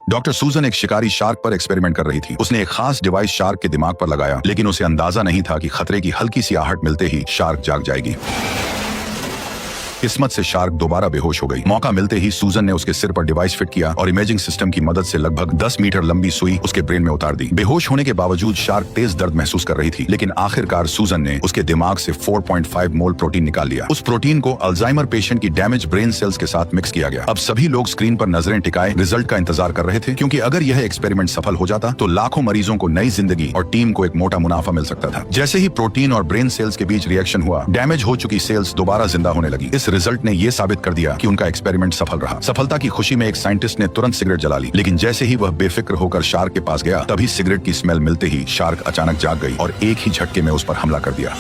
Doctor सूजन एक शिकारी शार्क पर एक्सपेरिमेंट कर रही थी। उसने एक खास डिवाइस शार्क के दिमाग पर लगाया, लेकिन उसे अंदाजा नहीं था कि खतरे की हल्की सी आहट मिलते ही शार्क जाग जाएगी। किस्मत से शार्क दोबारा बेहोश हो गई। मौका मिलते ही सूजन ने उसके सिर पर डिवाइस फिट किया और इमेजिंग सिस्टम की मदद से लगभग 10 मीटर लंबी सुई उसके ब्रेन में उतार दी। बेहोश होने के बावजूद शार्क तेज दर्द महसूस कर रही थी, लेकिन आखिरकार सूजन ने उसके दिमाग से 4.5 मोल प्रोटीन निकाल लिया। उस प्रोटीन को अल्जाइमर पेशेंट की डैमेज ब्रेन सेल्स के साथ मिक्स किया गया। अब सभी लोग स्क्रीन पर नजरें टिकाए रिजल्ट का इंतजार कर रहे थे, क्योंकि अगर यह एक्सपेरिमेंट सफल हो जाता तो लाखों मरीजों को नई जिंदगी और टीम को एक मोटा मुनाफा मिल सकता था। जैसे ही प्रोटीन और ब्रेन सेल्स के बीच रिएक्शन हुआ, डैमेज हो चुकी सेल्स दोबारा जिंदा होने लगी। इस रिजल्ट ने यह साबित कर दिया कि उनका एक्सपेरिमेंट सफल रहा। सफलता की खुशी में एक साइंटिस्ट ने तुरंत सिगरेट जला ली, लेकिन जैसे ही वह बेफिक्र होकर शार्क के पास गया, तभी सिगरेट की स्मेल मिलते ही शार्क अचानक जाग गई और एक ही झटके में उस पर हमला कर दिया।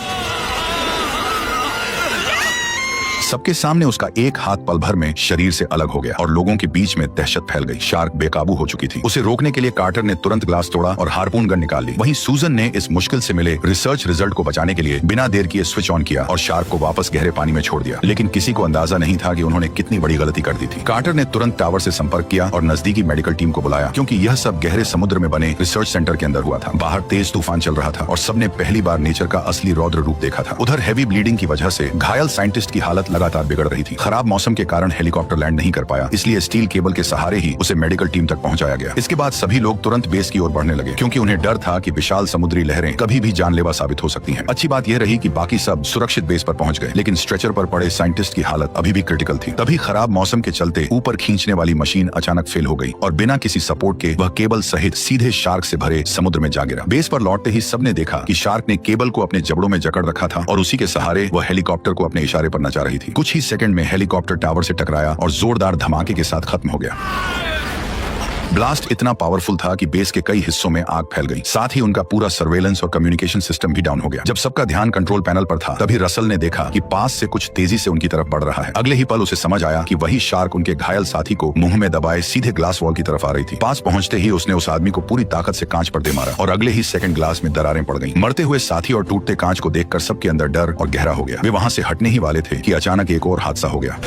सबके सामने उसका एक हाथ पल भर में शरीर से अलग हो गया और लोगों के बीच में दहशत फैल गई। शार्क बेकाबू हो चुकी थी। उसे रोकने के लिए कार्टर ने तुरंत ग्लास तोड़ा और हार्पून गन निकाल ली। वहीं सूजन ने इस मुश्किल से मिले रिसर्च रिजल्ट को बचाने के लिए बिना देर किए स्विच ऑन किया और शार्क को वापस गहरे पानी में छोड़ दिया। लेकिन किसी को अंदाजा नहीं था कि उन्होंने कितनी बड़ी गलती कर दी थी। कार्टर ने तुरंत टावर से संपर्क किया और नजदीकी मेडिकल टीम को बुलाया, क्योंकि यह सब गहरे समुद्र में बने रिसर्च सेंटर के अंदर हुआ था। बाहर तेज तूफान चल रहा था और सबने पहली बार नेचर का असली रौद्र रूप देखा था। उधर हैवी ब्लीडिंग की वजह से घायल साइंटिस्ट की हालत लगातार बिगड़ रही थी। खराब मौसम के कारण हेलीकॉप्टर लैंड नहीं कर पाया, इसलिए स्टील केबल के सहारे ही उसे मेडिकल टीम तक पहुंचाया गया। इसके बाद सभी लोग तुरंत बेस की ओर बढ़ने लगे, क्योंकि उन्हें डर था कि विशाल समुद्री लहरें कभी भी जानलेवा साबित हो सकती हैं। अच्छी बात यह रही कि बाकी सब सुरक्षित बेस पर पहुंच गए, लेकिन स्ट्रेचर पर पड़े साइंटिस्ट की हालत अभी भी क्रिटिकल थी। तभी खराब मौसम के चलते ऊपर खींचने वाली मशीन अचानक फेल हो गई और बिना किसी सपोर्ट के वह केबल सहित सीधे शार्क से भरे समुद्र में जा गिरा। बेस पर लौटते ही सबने देखा कि शार्क ने केबल को अपने जबड़ों में जकड़ रखा था और उसी के सहारे वह हेलीकॉप्टर को अपने इशारे पर नचा रही थी। कुछ ही सेकंड में हेलीकॉप्टर टावर से टकराया और जोरदार धमाके के साथ खत्म हो गया। ब्लास्ट इतना पावरफुल था कि बेस के कई हिस्सों में आग फैल गई। साथ ही उनका पूरा सर्वेलेंस और कम्युनिकेशन सिस्टम भी डाउन हो गया। जब सबका ध्यान कंट्रोल पैनल पर था, तभी रसल ने देखा कि पास से कुछ तेजी से उनकी तरफ बढ़ रहा है। अगले ही पल उसे समझ आया कि वही शार्क उनके घायल साथी को मुंह में दबाए सीधे ग्लास वॉल की तरफ आ रही थी। पास पहुंचते ही उसने उस आदमी को पूरी ताकत से कांच पर दे मारा और अगले ही सेकंड ग्लास में दरारें पड़ गईं। मरते हुए साथी और टूटते कांच को देखकर सबके अंदर डर और गहरा हो गया। वे वहां से हटने ही वाले थे कि अचानक एक और हादसा हो गया।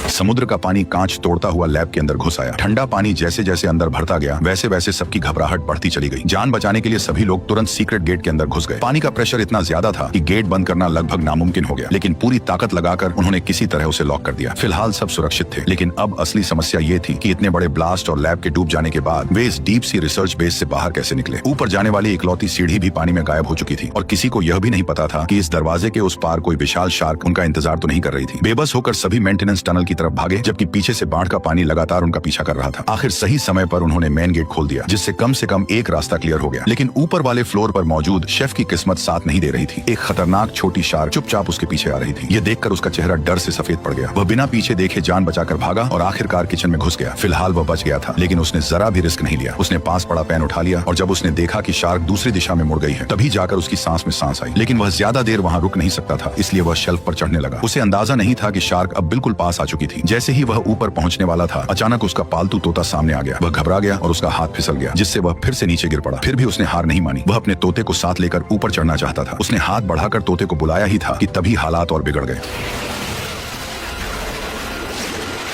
समुद्र का पानी कांच तोड़ता हुआ लैब के अंदर घुस आया। ठंडा पानी जैसे जैसे अंदर भरता गया, वैसे वैसे सबकी घबराहट बढ़ती चली गई। जान बचाने के लिए सभी लोग तुरंत सीक्रेट गेट के अंदर घुस गए। पानी का प्रेशर इतना ज्यादा था कि गेट बंद करना लगभग नामुमकिन हो गया, लेकिन पूरी ताकत लगाकर उन्होंने किसी तरह उसे लॉक कर दिया। फिलहाल सब सुरक्षित थे, लेकिन अब असली समस्या ये थी कि इतने बड़े ब्लास्ट और लैब के डूब जाने के बाद वे इस डीप सी रिसर्च बेस से बाहर कैसे निकले। ऊपर जाने वाली इकलौती सीढ़ी भी पानी में गायब हो चुकी थी और किसी को यह भी नहीं पता था कि इस दरवाजे के उस पार कोई विशाल शार्क उनका इंतजार तो नहीं कर रही थी। बेबस होकर सभी मेंटेनेंस टनल की तरफ भागे, जबकि पीछे से बाढ़ का पानी लगातार उनका पीछा कर रहा था। आखिर सही समय पर उन्होंने मेन गेट खोल दिया, जिससे कम से कम एक रास्ता क्लियर हो गया। लेकिन ऊपर वाले फ्लोर पर मौजूद शेफ की किस्मत साथ नहीं दे रही थी। एक खतरनाक छोटी शार्क चुपचाप उसके पीछे आ रही थी। यह देखकर उसका चेहरा डर से सफेद पड़ गया। वह बिना पीछे देखे जान बचाकर भागा और आखिरकार किचन में घुस गया। फिलहाल वह बच गया था, लेकिन उसने जरा भी रिस्क नहीं लिया। उसने पास पड़ा पेन उठा लिया और जब उसने देखा कि शार्क दूसरी दिशा में मुड़ गई है, तभी जाकर उसकी सांस में सांस आई। लेकिन वह ज्यादा देर वहां रुक नहीं सकता था, इसलिए वह शेल्फ पर चढ़ने लगा। उसे अंदाजा नहीं था कि शार्क अब बिल्कुल पास आ चुकी थी। जैसे ही वह ऊपर पहुंचने वाला था, अचानक उसका पालतू तोता सामने आ गया। वह घबरा गया और उसका हाथ फिसल गया, जिससे वह फिर से नीचे गिर पड़ा। फिर भी उसने हार नहीं मानी। वह अपने तोते को साथ लेकर ऊपर चढ़ना चाहता था। उसने हाथ बढ़ाकर तोते को बुलाया ही था कि तभी हालात और बिगड़ गए।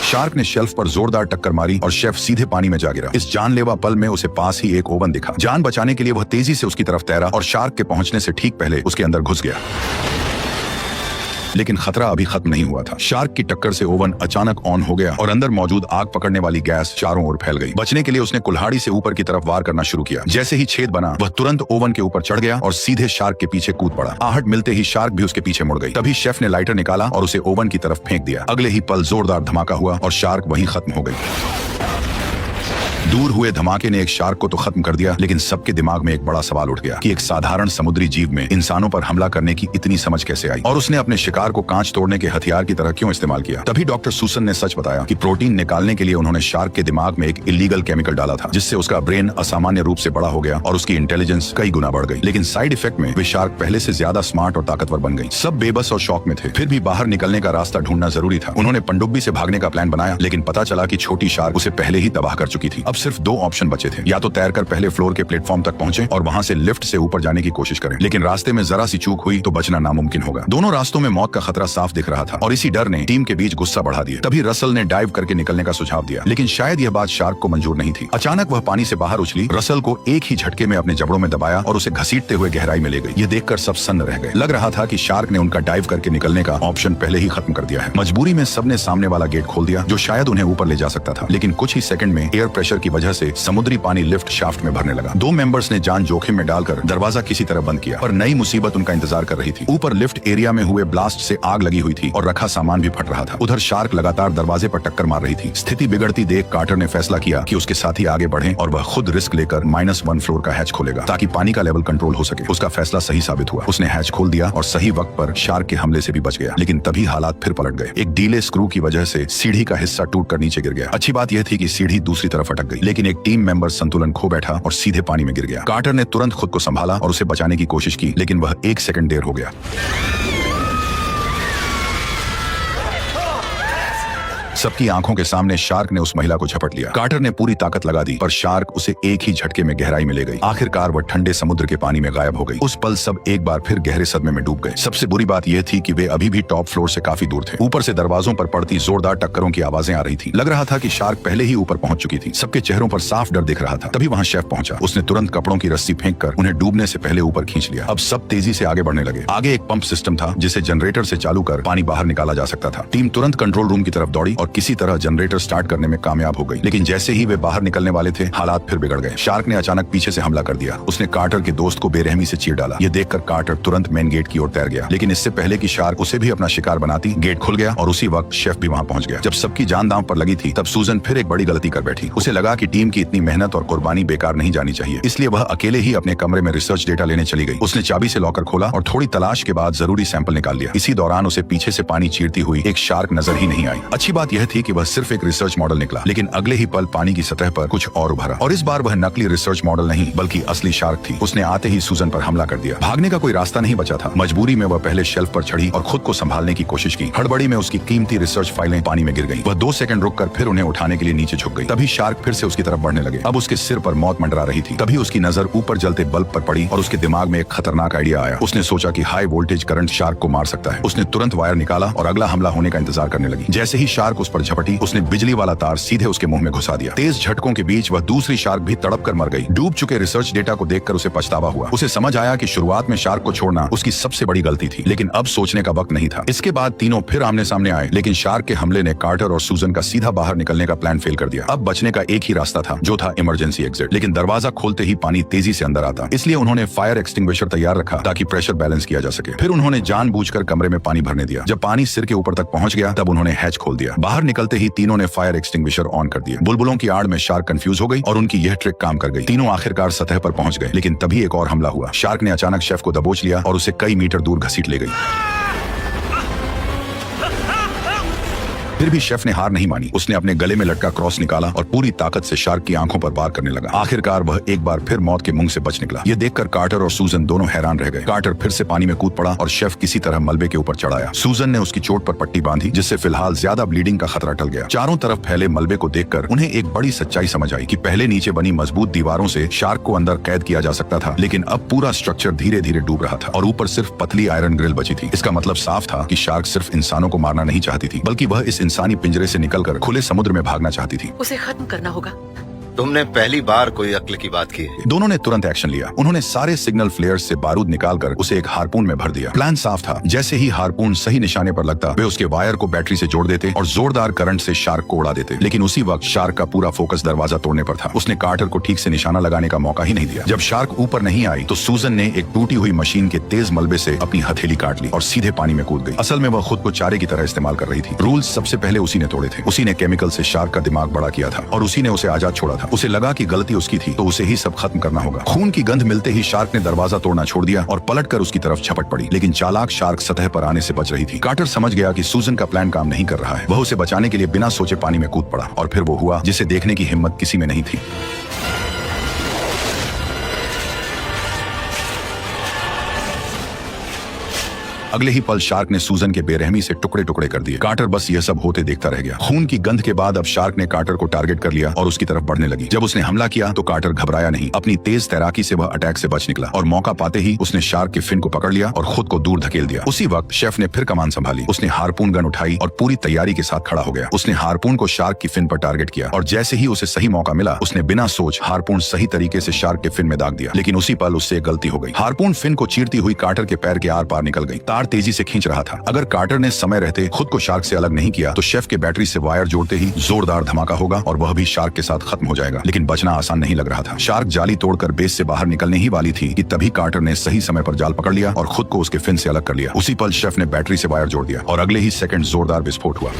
शार्क ने शेल्फ पर जोरदार टक्कर मारी और शेफ सीधे पानी में जा गिरा। इस जानलेवा पल में उसे पास ही एक ओवन दिखा। जान बचाने के लिए वह तेजी से उसकी तरफ तैरा और शार्क के पहुंचने से ठीक पहले उसके अंदर घुस गया। लेकिन खतरा अभी खत्म नहीं हुआ था। शार्क की टक्कर से ओवन अचानक ऑन हो गया और अंदर मौजूद आग पकड़ने वाली गैस चारों ओर फैल गई। बचने के लिए उसने कुल्हाड़ी से ऊपर की तरफ वार करना शुरू किया। जैसे ही छेद बना, वह तुरंत ओवन के ऊपर चढ़ गया और सीधे शार्क के पीछे कूद पड़ा। आहट मिलते ही शार्क भी उसके पीछे मुड़ गई। तभी शेफ ने लाइटर निकाला और उसे ओवन की तरफ फेंक दिया। अगले ही पल जोरदार धमाका हुआ और शार्क वहीं खत्म हो गई। दूर हुए धमाके ने एक शार्क को तो खत्म कर दिया, लेकिन सबके दिमाग में एक बड़ा सवाल उठ गया कि एक साधारण समुद्री जीव में इंसानों पर हमला करने की इतनी समझ कैसे आई और उसने अपने शिकार को कांच तोड़ने के हथियार की तरह क्यों इस्तेमाल किया। तभी डॉक्टर सूसन ने सच बताया कि प्रोटीन निकालने के लिए उन्होंने शार्क के दिमाग में एक इलीगल केमिकल डाला था, जिससे उसका ब्रेन असामान्य रूप से बड़ा हो गया और उसकी इंटेलिजेंस कई गुना बढ़ गई। लेकिन साइड इफेक्ट में वे शार्क पहले से ज्यादा स्मार्ट और ताकतवर बन गई। सब बेबस और शौक में थे, फिर भी बाहर निकलने का रास्ता ढूंढना जरूरी था। उन्होंने पनडुब्बी से भागने का प्लान बनाया, लेकिन पता चला कि छोटी शार्क उसे पहले ही तबाह कर चुकी थी। अब सिर्फ दो ऑप्शन बचे थे, या तो तैरकर पहले फ्लोर के प्लेटफॉर्म तक पहुंचे और वहां से लिफ्ट से ऊपर जाने की कोशिश करें, लेकिन रास्ते में जरा सी चूक हुई तो बचना नामुमकिन होगा। दोनों रास्तों में मौत का खतरा साफ दिख रहा था और इसी डर ने टीम के बीच गुस्सा बढ़ा दिया। तभी रसल ने डाइव करके निकलने का सुझाव दिया, लेकिन शायद यह बात शार्क को मंजूर नहीं थी। अचानक वह पानी से बाहर उछली, रसल को एक ही झटके में अपने जबड़ों में दबाया और उसे घसीटते हुए गहराई में ले गई। ये देखकर सब सन्न रह गए। लग रहा था कि शार्क ने उनका डाइव करके निकलने का ऑप्शन पहले ही खत्म कर दिया है। मजबूरी में सबने सामने वाला गेट खोल दिया जो शायद उन्हें ऊपर ले जा सकता था, लेकिन कुछ ही सेकंड में एयर प्रेशर की वजह से समुद्री पानी लिफ्ट शाफ्ट में भरने लगा। दो मेंबर्स ने जान जोखिम में डालकर दरवाजा किसी तरह बंद किया, पर नई मुसीबत उनका इंतजार कर रही थी। ऊपर लिफ्ट एरिया में हुए ब्लास्ट से आग लगी हुई थी और रखा सामान भी फट रहा था। उधर शार्क लगातार दरवाजे पर टक्कर मार रही थी। स्थिति बिगड़ती देख कार्टर ने फैसला किया कि उसके साथी आगे बढ़ें और वह खुद रिस्क लेकर -1 फ्लोर का हैच खोलेगा ताकि पानी का लेवल कंट्रोल हो सके। उसका फैसला सही साबित हुआ। उसने हैच खोल दिया और सही वक्त पर शार्क के हमले से भी बच गया, लेकिन तभी हालात फिर पलट गए। एक ढीले स्क्रू की वजह से सीढ़ी का हिस्सा टूटकर नीचे गिर गया। अच्छी बात यह थी कि सीढ़ी दूसरी तरफ अटक गई, लेकिन एक टीम मेंबर संतुलन खो बैठा और सीधे पानी में गिर गया। कार्टर ने तुरंत खुद को संभाला और उसे बचाने की कोशिश की, लेकिन वह 1 सेकंड देर हो गया। सबकी आंखों के सामने शार्क ने उस महिला को झपट लिया। कार्टर ने पूरी ताकत लगा दी, पर शार्क उसे एक ही झटके में गहराई में ले गई। आखिरकार वह ठंडे समुद्र के पानी में गायब हो गई। उस पल सब एक बार फिर गहरे सदमे में डूब गए। सबसे बुरी बात यह थी कि वे अभी भी टॉप फ्लोर से काफी दूर थे। ऊपर से दरवाजों पर पड़ती जोरदार टक्करों की आवाजें आ रही थी। लग रहा था कि शार्क पहले ही ऊपर पहुंच चुकी थी। सबके चेहरों पर साफ डर दिख रहा था। तभी वहां शेफ पहुंचा। उसने तुरंत कपड़ों की रस्सी फेंक कर उन्हें डूबने से पहले ऊपर खींच लिया। अब सब तेजी से आगे बढ़ने लगे। आगे एक पंप सिस्टम था जिसे जनरेटर से चालू कर पानी बाहर निकाला जा सकता था। टीम तुरंत कंट्रोल रूम की तरफ दौड़ी और किसी तरह जनरेटर स्टार्ट करने में कामयाब हो गई, लेकिन जैसे ही वे बाहर निकलने वाले थे हालात फिर बिगड़ गए। शार्क ने अचानक पीछे से हमला कर दिया। उसने कार्टर के दोस्त को बेरहमी से चीर डाला। ये देखकर कार्टर तुरंत मेन गेट की ओर तैर गया, लेकिन इससे पहले कि शार्क उसे भी अपना शिकार बनाती, गेट खुल गया और उसी वक्त शेफ भी वहां पहुंच गया। जब सबकी जान दांव पर लगी थी तब सूजन फिर एक बड़ी गलती कर बैठी। उसे लगा कि टीम की इतनी मेहनत और कुर्बानी बेकार नहीं जानी चाहिए, इसलिए वह अकेले ही अपने कमरे में रिसर्च डेटा लेने चली गई। उसने चाबी से लॉकर खोला और थोड़ी तलाश के बाद जरूरी सैंपल निकाल लिया। इसी दौरान उसे पीछे से पानी चीरती हुई एक शार्क नजर ही नहीं आई। अच्छी बात यह थी कि वह सिर्फ एक रिसर्च मॉडल निकला, लेकिन अगले ही पल पानी की सतह पर कुछ और उभरा और इस बार वह नकली रिसर्च मॉडल नहीं बल्कि असली शार्क थी। उसने आते ही सूजन पर हमला कर दिया। भागने का कोई रास्ता नहीं बचा था। मजबूरी में वह पहले शेल्फ पर चढ़ी और खुद को संभालने की कोशिश की। हड़बड़ी में उसकी कीमती रिसर्च फाइलें पानी में गिर गईं। वह 2 सेकंड रुककर फिर उन्हें उठाने के लिए नीचे झुक गई। तभी शार्क फिर से उसकी तरफ बढ़ने लगे। अब उसके सिर पर मौत मंडरा रही थी। तभी उसकी नजर ऊपर जलते बल्ब पर पड़ी और उसके दिमाग में एक खतरनाक आइडिया आया। उसने सोचा कि हाई वोल्टेज करंट शार्क को मार सकता है। उसने तुरंत वायर निकाला और अगला हमला होने का इंतजार करने लगी। जैसे ही शार्क उस पर झपटी, उसने बिजली वाला तार सीधे उसके मुंह में घुसा दिया। तेज झटकों के बीच वह दूसरी शार्क भी तड़प कर मर गई। डूब चुके रिसर्च डेटा को देखकर उसे पछतावा हुआ। उसे समझ आया कि शुरुआत में शार्क को छोड़ना उसकी सबसे बड़ी गलती थी, लेकिन अब सोचने का वक्त नहीं था। इसके बाद तीनों फिर आमने सामने आए, लेकिन शार्क के हमले ने कार्टर और सूजन का सीधा बाहर निकलने का प्लान फेल कर दिया। अब बचने का एक ही रास्ता था, जो था इमरजेंसी एग्जिट। लेकिन दरवाजा खोलते ही पानी तेजी से अंदर आता, इसलिए उन्होंने फायर एक्सटिंग्विशर तैयार रखा ताकि प्रेशर बैलेंस किया जा सके। फिर उन्होंने जानबूझकर कमरे में पानी भरने दिया। जब पानी सिर के ऊपर तक पहुंच गया तब उन्होंने हैच खोल दिया। बाहर निकलते ही तीनों ने फायर एक्सटिंग्विशर ऑन कर दिया। बुलबुलों की आड़ में शार्क कंफ्यूज हो गई और उनकी यह ट्रिक काम कर गई। तीनों आखिरकार सतह पर पहुंच गए, लेकिन तभी एक और हमला हुआ। शार्क ने अचानक शेफ को दबोच लिया और उसे कई मीटर दूर घसीट ले गई। फिर भी शेफ ने हार नहीं मानी। उसने अपने गले में लटका क्रॉस निकाला और पूरी ताकत से शार्क की आंखों पर वार करने लगा। आखिरकार वह एक बार फिर मौत के मुंह से बच निकला। यह देखकर कार्टर और सूजन दोनों हैरान रह गए। कार्टर फिर से पानी में कूद पड़ा और शेफ किसी तरह मलबे के ऊपर चढ़ आया। सूजन ने उसकी चोट पर पट्टी बांधी, जिससे फिलहाल ज्यादा ब्लीडिंग का खतरा टल गया। चारों तरफ फैले मलबे को देखकर उन्हें एक बड़ी सच्चाई समझ आई कि पहले नीचे बनी मजबूत दीवारों से शार्क को अंदर कैद किया जा सकता था, लेकिन अब पूरा स्ट्रक्चर धीरे धीरे डूब रहा था और ऊपर सिर्फ पतली आयरन ग्रिल बची थी। इसका मतलब साफ था कि शार्क सिर्फ इंसानों को मारना नहीं चाहती थी, बल्कि वह इस इंसानी पिंजरे से निकलकर खुले समुद्र में भागना चाहती थी। उसे खत्म करना होगा। तुमने पहली बार कोई अक्ल की बात की है। दोनों ने तुरंत एक्शन लिया। उन्होंने सारे सिग्नल फ्लेयर्स से बारूद निकालकर उसे एक हार्पून में भर दिया। प्लान साफ था, जैसे ही हार्पून सही निशाने पर लगता वे उसके वायर को बैटरी से जोड़ देते और जोरदार करंट से शार्क को उड़ा देते। लेकिन उसी वक्त शार्क का पूरा फोकस दरवाजा तोड़ने पर था। उसने कार्टर को ठीक से निशाना लगाने का मौका ही नहीं दिया। जब शार्क ऊपर नहीं आई तो सूजन ने एक टूटी हुई मशीन के तेज मलबे से अपनी हथेली काट ली और सीधे पानी में कूद गई। असल में वह खुद को चारे की तरह इस्तेमाल कर रही थी। रूल्स सबसे पहले उसी ने तोड़े थे। उसी ने केमिकल से शार्क का दिमाग बड़ा किया था और उसी ने उसे आजाद छोड़ा था। उसे लगा कि गलती उसकी थी तो उसे ही सब खत्म करना होगा। खून की गंध मिलते ही शार्क ने दरवाजा तोड़ना छोड़ दिया और पलटकर उसकी तरफ झपट पड़ी, लेकिन चालाक शार्क सतह पर आने से बच रही थी। कार्टर समझ गया कि सूजन का प्लान काम नहीं कर रहा है। वह उसे बचाने के लिए बिना सोचे पानी में कूद पड़ा और फिर वो हुआ जिसे देखने की हिम्मत किसी में नहीं थी। अगले ही पल शार्क ने सूजन के बेरहमी से टुकड़े टुकड़े कर दिए। कार्टर बस यह सब होते देखता रह गया। खून की गंध के बाद अब शार्क ने कार्टर को टारगेट कर लिया और उसकी तरफ बढ़ने लगी। जब उसने हमला किया तो कार्टर घबराया नहीं, अपनी तेज तैराकी से वह अटैक से बच निकला और मौका पाते ही उसने शार्क के फिन को पकड़ लिया और खुद को दूर धकेल दिया। उसी वक्त शेफ ने फिर कमान संभाली। उसने हार्पून गन उठाई और पूरी तैयारी के साथ खड़ा हो गया। उसने हार्पून को शार्क की फिन पर टारगेट किया और जैसे ही उसे सही मौका मिला उसने बिना सोच हार्पून सही तरीके से शार्क के फिन में दाग दिया। लेकिन उसी पल उससे एक गलती हो गई। हार्पून फिन को चीरती हुई कार्टर के पैर के आर पार निकल गई। तार तेजी से खींच रहा था। अगर कार्टर ने समय रहते खुद को शार्क से अलग नहीं किया तो शेफ के बैटरी से वायर जोड़ते ही जोरदार धमाका होगा और वह भी शार्क के साथ खत्म हो जाएगा। लेकिन बचना आसान नहीं लग रहा था। शार्क जाली तोड़कर बेस से बाहर निकलने ही वाली थी कि तभी कार्टर ने सही समय पर जाल पकड़ लिया और खुद को उसके फिन से अलग कर लिया। उसी पल शेफ ने बैटरी से वायर जोड़ दिया और अगले ही सेकंड जोरदार विस्फोट हुआ।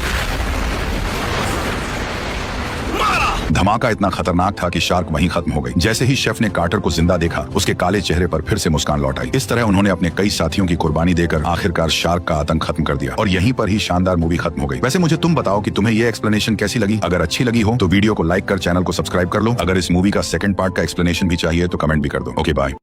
धमाका इतना खतरनाक था कि शार्क वहीं खत्म हो गई। जैसे ही शेफ ने कार्टर को जिंदा देखा उसके काले चेहरे पर फिर से मुस्कान लौट आई। इस तरह उन्होंने अपने कई साथियों की कुर्बानी देकर आखिरकार शार्क का आतंक खत्म कर दिया और यहीं पर ही शानदार मूवी खत्म हो गई। वैसे मुझे तुम बताओ कि तुम्हें यह एक्सप्लेनेशन कैसी लगी। अगर अच्छी लगी हो तो वीडियो को लाइक कर चैनल को सब्सक्राइब कर लो। अगर इस मूवी का सेकंड पार्ट का एक्सप्लेनेशन भी चाहिए तो कमेंट भी कर दो। Okay bye.